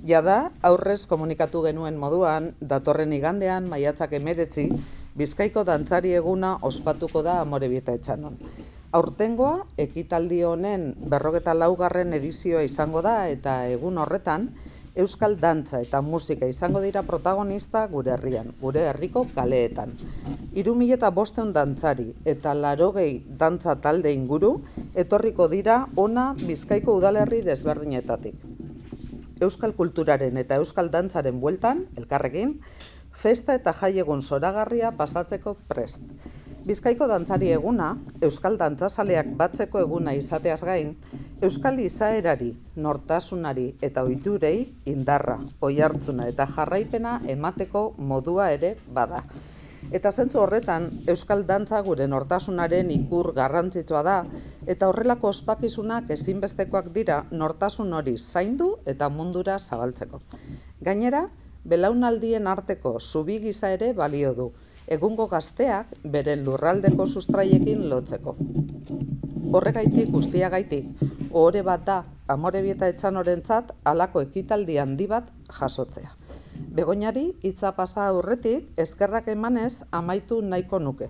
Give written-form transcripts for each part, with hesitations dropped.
Jada, aurrez komunikatu genuen moduan, datorren igandean, maiatzak 19, Bizkaiko dantzari eguna ospatuko da Amorebieta Etxanon. Aurtengoa, ekitaldi honen 44. edizioa izango da eta egun horretan, euskal dantza eta musika izango dira protagonista gure herrian, gure herriko kaleetan. 3500 dantzari eta 80 dantza talde inguru etorriko dira ona Bizkaiko udalerri desberdinetatik. Euskal kulturaren eta euskal dantzaren bueltan, elkarrekin, festa eta jaiegun zoragarria pasatzeko prest. Bizkaiko dantzari eguna, euskal dantzazaleak batzeko eguna izateaz gain, euskal izaerari, nortasunari eta ohiturei indarra, oihartzuna eta jarraipena emateko modua ere bada. Eta zentzu horretan, euskal dantza gure nortasunaren ikur garrantzitsua da, eta horrelako ospakizunak ezinbestekoak dira nortasun hori zaindu eta mundura zabaltzeko. Gainera, belaunaldien arteko zubi gisa ere balio du, egungo gazteak beren lurraldeko sustraiekin lotzeko. Horregaitik guztiagaitik, ohore bat da Amorebieta Etxanorentzat halako ekitaldi handi bat jasotzea. Begoñari hitza pasa aurretik eskerrak emanez amaitu nahiko nuke.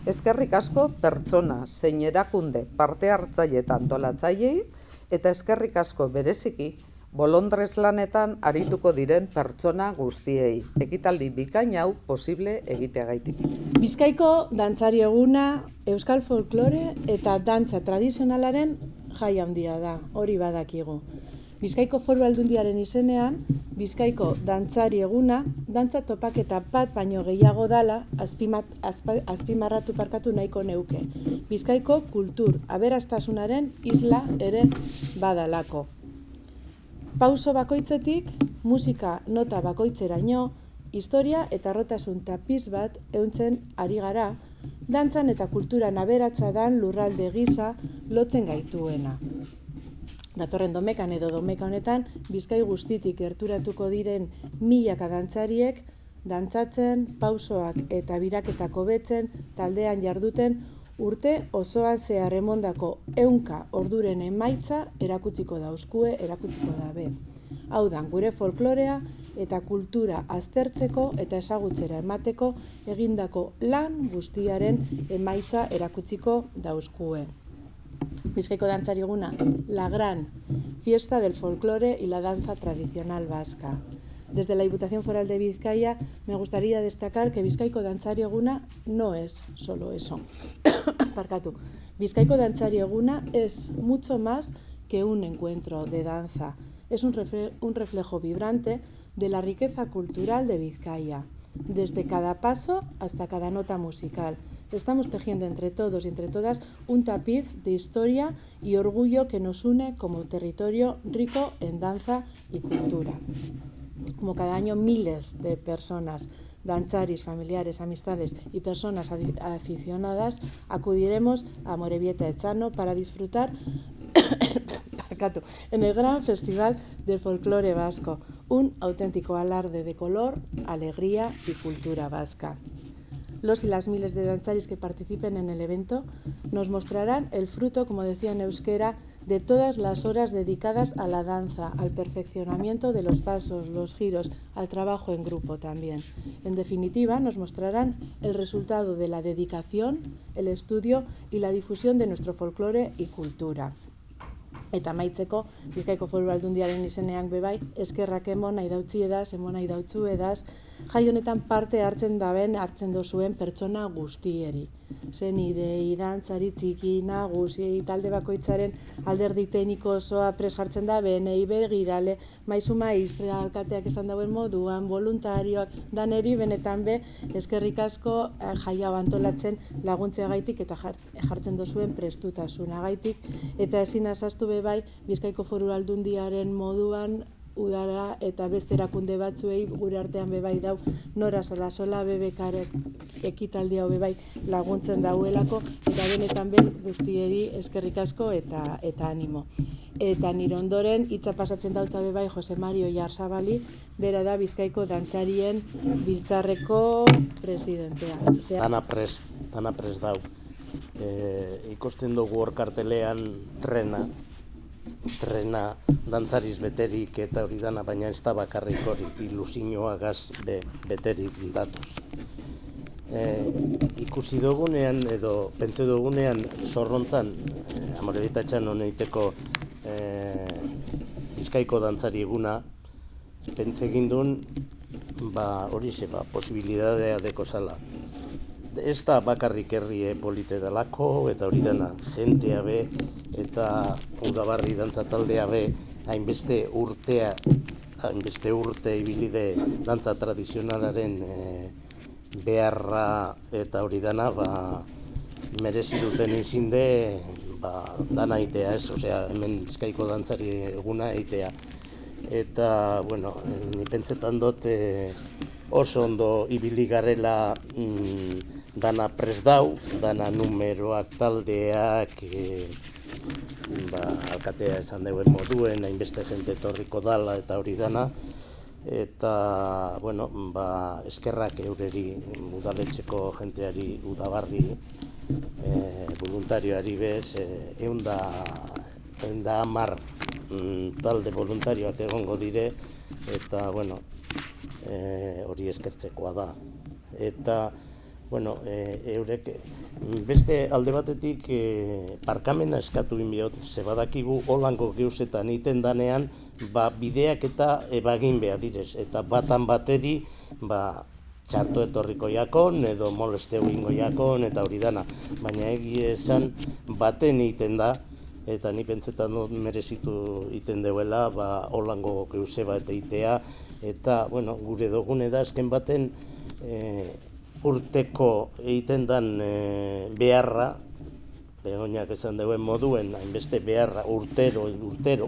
Eskerrik asko pertsona, zein erakunde, parte hartzaile eta antolatzaileei, eta eskerrik asko bereziki bolondrez lanetan arituko diren pertsona guztiei. Ekitaldi bikain hau posible egiteagaitik. Bizkaiko dantzari eguna euskal folklore eta dantza tradizionalaren jai handia da, hori badakigu. Bizkaiko Foru Aldundiaren izenean, Bizkaiko dantzari eguna, dantza topaketa bat baino gehiago dala, azpimarratu parkatu nahiko neuke. Bizkaiko kultur aberastasunaren isla ere badalako. Pauso bakoitzetik, musika nota bakoitzeraino, historia eta harrotasun tapiz bat ehuntzen ari gara, dantzan eta kulturan aberatsa dan lurralde gisa lotzen gaituena. Datorren domekan edo domeka honetan, Bizkai guztitik gerturatuko diren milaka dantzariek, dantzatzen, pausoak eta biraketak hobetzen, taldean jarduten, urte osoan zehar emondako 100 orduren emaitza erakutsiko dabe. Hau da, gure folklorea eta kultura aztertzeko eta ezagutzera emateko egindako lan guztiaren emaitza erakutsiko dauzkue. Bizkaiko dantzari eguna, la gran fiesta del folclore y la danza tradicional vasca. Desde la Diputación Foral de Vizcaya me gustaría destacar que Bizkaiko dantzari eguna no es solo eso. Bizkaiko dantzari eguna es mucho más que un encuentro de danza. Es un reflejo vibrante de la riqueza cultural de Vizcaya, desde cada paso hasta cada nota musical. Estamos tejiendo entre todos y entre todas un tapiz de historia y orgullo que nos une como territorio rico en danza y cultura. Como cada año, miles de personas, danzaris, familiares, amistades y personas aficionadas acudiremos a Amorebieta Etxano para disfrutar en el gran festival del folclore vasco, un auténtico alarde de color, alegría y cultura vasca. Los y las miles de danzaris que participen en el evento nos mostrarán el fruto, como decía en euskera, de todas las horas dedicadas a la danza, al perfeccionamiento de los pasos, los giros, al trabajo en grupo también. En definitiva, nos mostrarán el resultado de la dedicación, el estudio y la difusión de nuestro folclore y cultura. Eta amaitzeko, Bizkaiko Foru Aldundiaren izenean bebai, eskerrak emon nahi dautzuedaz, jai honetan parte hartzen dozuen pertsona guztieri. Zenidei, dantzari txiki, nagusi, talde bakoitzaren alderdi tekniko osoa pres jartzen da, benei begirale, maizu maistra, alkateak esan dauen moduan, voluntarioak, daneri benetan eskerrik asko jai hau antolatzen laguntzeagaitik eta jartzen dozuen prestutasunagaitik, eta ezin azaztu bai Bizkaiko Foru Aldundiaren moduan udala eta beste erakunde batzuei gure artean bebai dau Nora Solasola bebekarek ekitaldi hau bebai laguntzen dauelako eta benetan guztieri eskerrik asko eta animo. Eta nire ondoren hitza pasatzen dautza bebai Jose Mario Jarzabali, bera da Bizkaiko dantzarien biltzarreko presidentea. Dana prest dau. Ikusten dugu hor kartelean trena, trena dantzariz beterik eta hori dana, baina ez da bakarrik hori, ilusioagaz beterik datoz. Ikusi dugunean edo pentsa dugunean Zorrontzan Amorebieta Etxanon egiteko Bizkaiko dantzari eguna, pentsa egin duen horixe, posibilidadea dekozala. Ez da bakarrik herri polite delako, eta hori dena, jentea be, eta Udabarri dantza taldea be, hainbeste urte ibilide dantza tradizionalaren beharra eta hori dana, merezi duten izinde, dana egitea ez, osea, hemen Bizkaiko dantzari eguna egitea. Eta, bueno, ni pentsetan dut oso ondo ibili garela dana prest dau, dana numeroak, taldeak, alkatea esan deuen moduen, hainbeste jente etorriko dala eta hori dana. Eta, bueno, eskerrak eureri, udaletxeko jenteari, Udabarri, voluntarioari bez, 110 talde voluntarioak egongo dire, eta, bueno, hori eskertzekoa da. Eta, bueno, eurek, beste alde batetik parkamena eskatu inbiot, ze badakigu holango geuzetan egiten danean, bideak eta ebagin behar direz, eta batan bateri, txarto etorriko jakon, edo molesteu ingo jakon, eta hori dana. Baina egia esan baten egiten da, eta ni pentsetan dut merezitu egiten deuela, holango geuze bat egitea, eta, bueno, gure dugune da, azken baten, urteko egiten dan beharra, Begoñak esan deuen moduen, hainbeste beharra urtero,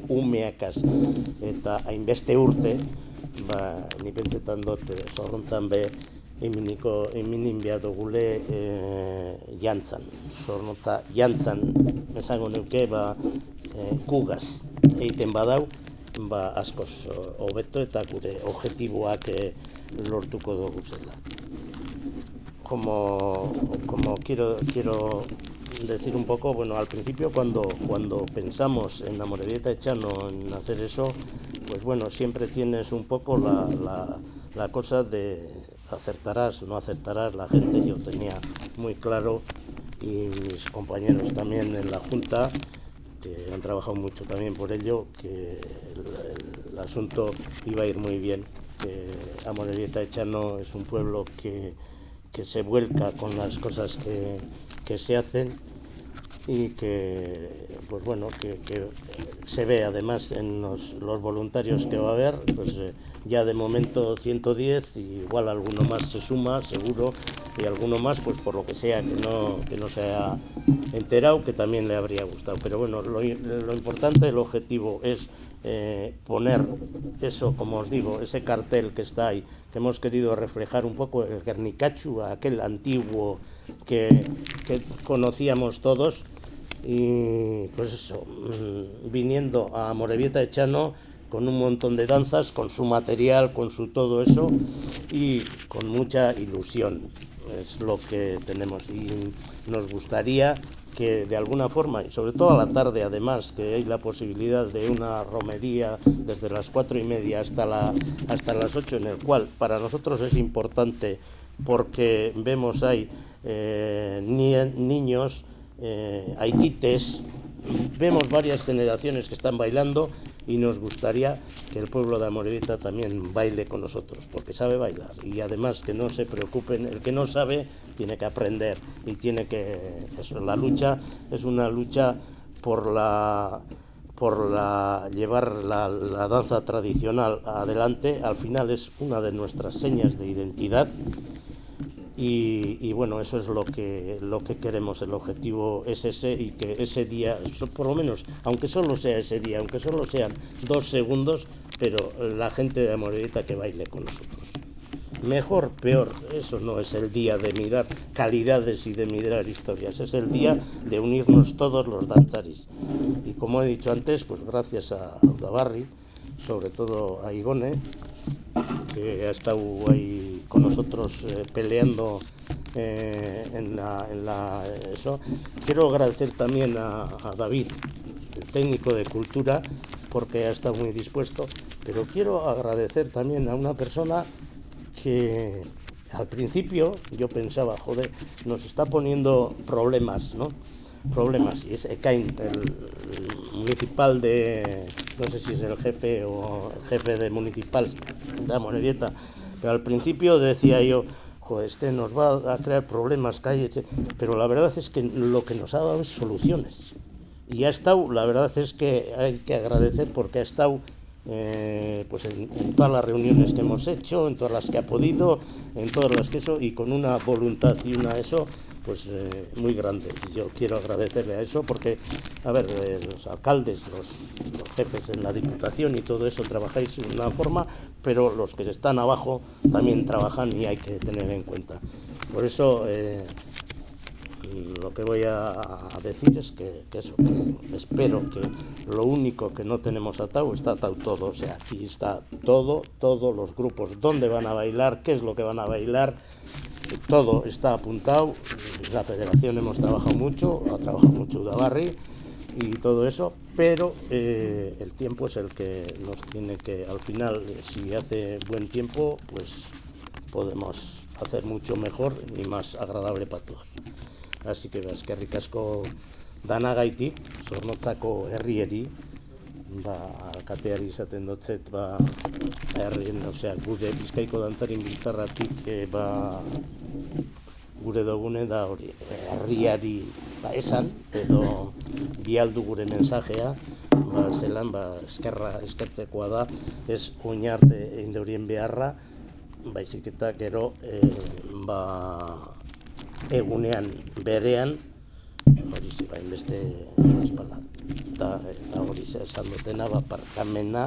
umeakaz eta hainbeste urte, ni pentsetan dut Zorrontzan be, eminin behar dugule jantzan. Zorrontza jantzan, esango neuke, kugaz egiten badau, askoz hobeto eta gure objektiboak lortuko dugu zela. Como quiero decir un poco, bueno, al principio cuando pensamos en Amorebieta Etxano, en hacer eso, pues bueno, siempre tienes un poco la cosa de acertarás, no acertarás, la gente yo tenía muy claro, y mis compañeros también en la Junta, que han trabajado mucho también por ello, que el asunto iba a ir muy bien, que Amorebieta Etxano es un pueblo que se vuelca con las cosas que se hacen y que, pues bueno, que se ve además en los voluntarios que va a haber, pues ya de momento 110, y igual alguno más se suma, seguro, y alguno más, pues por lo que sea, que no se haya enterado, que también le habría gustado. Pero bueno, lo importante, el objetivo es poner eso, como os digo, ese cartel que está ahí, que hemos querido reflejar un poco el Guernicachu, aquel antiguo que conocíamos todos, y pues eso, viniendo a Amorebieta Etxano con un montón de danzas, con su material, con su todo eso, y con mucha ilusión, es lo que tenemos, y nos gustaría que de alguna forma, y sobre todo a la tarde además, que hay la posibilidad de una romería desde las 4:30 hasta las 8, en el cual para nosotros es importante porque vemos ahí niños, hay tites, vemos varias generaciones que están bailando, y nos gustaría que el pueblo de Amorebieta también baile con nosotros, porque sabe bailar, y además que no se preocupen, el que no sabe tiene que aprender, y tiene que, eso, la lucha es una lucha por llevar la danza tradicional adelante. Al final es una de nuestras señas de identidad. Y bueno, eso es lo que queremos, el objetivo es ese, y que ese día, por lo menos, aunque solo sea ese día, aunque solo sean 2 segundos, pero la gente de Amorebieta que baile con nosotros. Mejor, peor, eso no es el día de mirar calidades y de mirar historias, es el día de unirnos todos los danzaris. Y como he dicho antes, pues gracias a Udabarri, sobre todo a Igone, que ha estado ahí con nosotros peleando eso. Quiero agradecer también a David, técnico de cultura, porque ha estado muy dispuesto, pero quiero agradecer también a una persona que al principio yo pensaba, joder, nos está poniendo problemas, ¿no? Problemas, y es Ekain, el municipal de, no sé si es el jefe o el jefe de municipal de Amorebieta, pero al principio decía yo, joder, este nos va a crear problemas, calles, pero la verdad es que lo que nos ha dado es soluciones. Y ha estado, la verdad es que hay que agradecer porque ha estado pues en todas las reuniones que hemos hecho, en todas las que ha podido, en todas las que eso, y con una voluntad y una eso, pues muy grande. Y yo quiero agradecerle a eso porque, a ver, los alcaldes, los jefes en la Diputación y todo eso trabajáis de una forma, pero los que están abajo también trabajan y hay que tener en cuenta. Por eso lo que voy a decir es que espero que lo único que no tenemos atado está atado todo, o sea, aquí está todo, todos los grupos, dónde van a bailar, qué es lo que van a bailar, todo está apuntado. La federación hemos trabajado mucho, ha trabajado mucho Udabarri y todo eso, pero el tiempo es el que nos tiene que, al final, si hace buen tiempo, pues podemos hacer mucho mejor y más agradable para todos. Así que eskerrik asko danagaitik, Zornotzako herrieri, alkateari izaten dotzet, herrien, osea, gure Bizkaiko dantzarin biltzarratik, gure dugune da hori, herriari esan, edo bialdu gure mensajea, zelan, eskertzekoa da, ez oinarte egin deurien beharra, baizik eta gero, egunean berean, hori zi, beste espala, eta hori esan dutena, parkamena,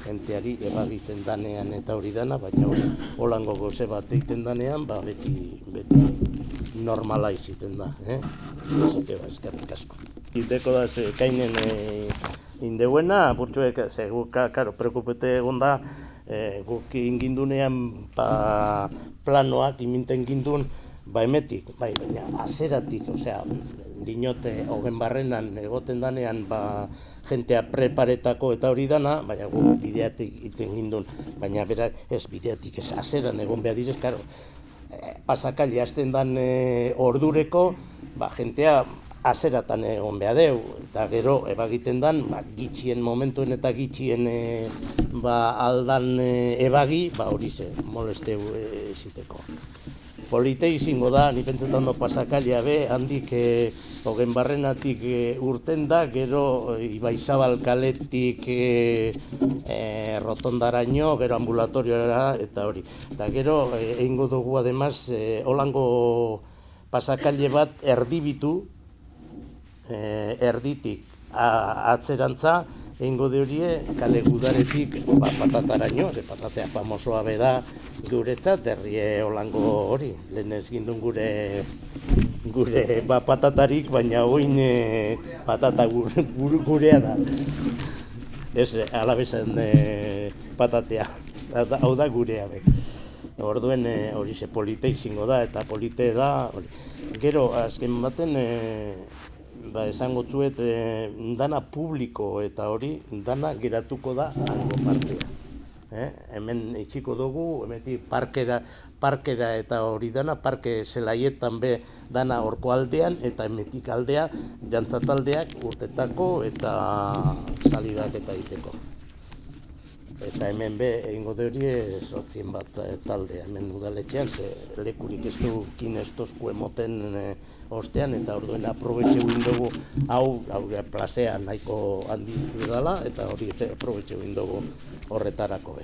jenteari ebagiten danean eta hori dana, baina hori holango goze bat egiten danean, beti normala iziten da, Así que eskerrik asko. Iteko da, kainen indeuena, burtsuek, karo, preokupete egon da, guk ingindunean planoak iminten gindun, emetik, baina azeratik, osea, dinote, hogen barrenan egoten danean, jentea preparetako eta hori dana, baina gu bideatik iten gindun, baina berak ez bideatik, ez azeran egon behar direz, karo, pasakaili hasten dan ordureko, jentea azeratan egon behar deu, eta gero ebagiten dan, gitxien momentuen eta gitxien aldan ebagi, hori ze, molesteu eziteko. Polite izango da, ni pentsetan do pasakaila be, handik hogen barrenatik urten da, gero Ibaizabal kaletik rotondaraino, gero ambulatorioara eta hori. Eta gero, egingo dugu ademaz, holango pasakaile bat erdibitu, erditik atzerantza, egingo de horie, kale gudaretik patataraino, patatea famosoa beda guretzat, herrie holango hori, lehen ez gindun gure patatarik, baina oin patata gurea da. Ez alabezen patatea, hau da gurea be. Orduen hori ze polite izango da, eta polite da, gero azken baten, esango zuet, dana publiko eta hori, dana geratuko da hango partea. Hemen itxiko dugu, hemetik parkera eta hori dana, parke zelaietan be dana horko aldean, eta hemetik aldea, jantzataldeak urtetako eta salidak eta egiteko. Eta hemen be, egingo de hori, 8 bat talde, hemen udaletxean, ze lekurik ez dukin ez tozku emoten ostean, eta orduen aprobetxe dugu, hau plazea nahiko handi dela, eta hori aprobetxe dugu horretarako be.